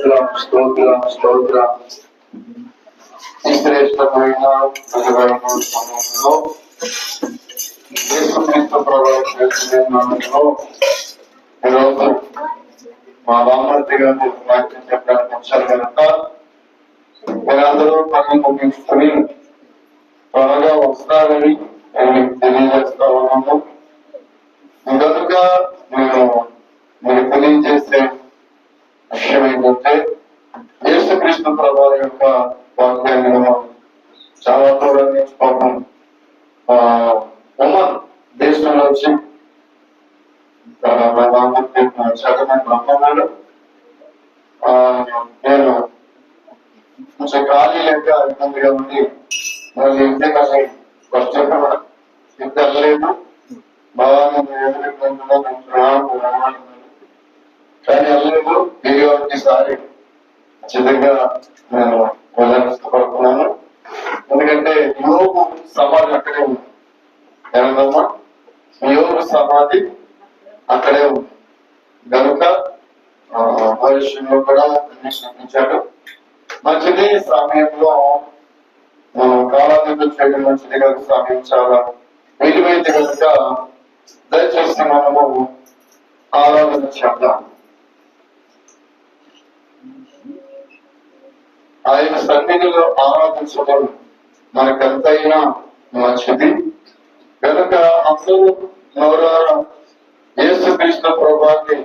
స్తోత్ర స్తోత్ర స్తోత్ర. ఈ శ్రేష్టమైన సమయంలో యేసుక్రీస్తు ప్రభావంలో ఈరోజు మా బామ్మర్తి గారు వాక్యం చెప్పడానికి వచ్చారు కనుక మీరందరూ పని ముగించుకుని త్వరగా వస్తారని నేను మీకు తెలియజేస్తా ఉన్నాను. కనుక నేను మీకు తెలియజేసే విషయం ఏంటంటే యేసుక్రీస్తు ప్రభావం యొక్క వాక్యాన్ని మనం చాలా దూరం నుంచి పాపం ఉమన్ దేశం నుంచి చక్కని బ్రహ్మన్నాడు. నేను కొంచెం ఖాళీ లేక ఇబ్బందిగా ఉండి మళ్ళీ ఇంటికి ఫస్ట్ ఇంత వెళ్ళలేదు. బాగా కానీ వెళ్ళలేదు. ఈసారి ఖచ్చితంగా నేను ఇష్టపడుతున్నాను. ఎందుకంటే యోగు సమాధి అక్కడే ఉంది. ఏమన్నా యోగు సమాధి అక్కడే ఉంది కనుక భవిష్యంలో కూడా చూపించాడు. మంచిది సమయంలో మనం కాలాన్ని చేయడం మంచిది కనుక సమయం చాలా విలువైంది కనుక దయచేసి మనము ఆరాధన చేద్దాం. ఆయన సన్నిధిలో ఆరాధించడం మనకెంతైనా మంచిది కనుక అందరూ నోరారా యేసుక్రీస్తు ప్రభువుని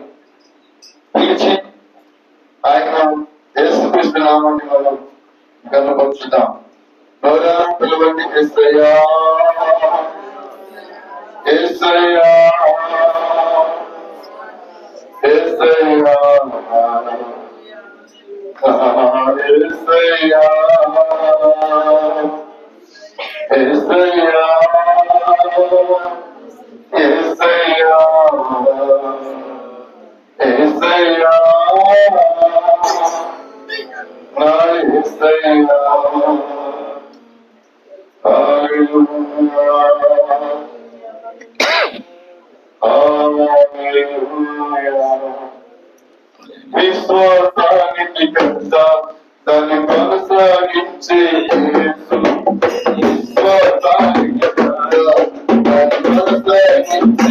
పిలిచి ఆయన యేసుక్రీస్తు నామాన్ని మనం కనపరుచుదాం. నోరారా పిలవండి. యేసయ్యా యేసయ్యా యేసయ్యా యేసయ్యా యేసయ్యా యేసయ్యా యేసయ్యా నా యేసయ్యా హల్లెలూయా హల్లెలూయా. విశ్వాసానికి పెద్ద దాన్ని కొనసాగించే విశ్వాసానికి పెద్ద దాన్ని కొనసాగించే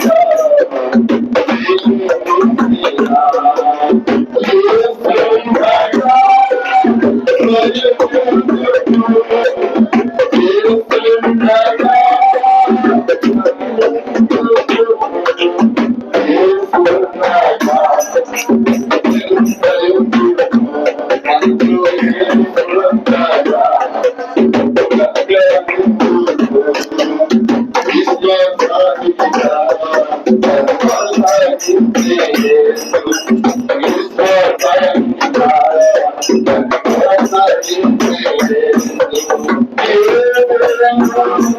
No. Yes,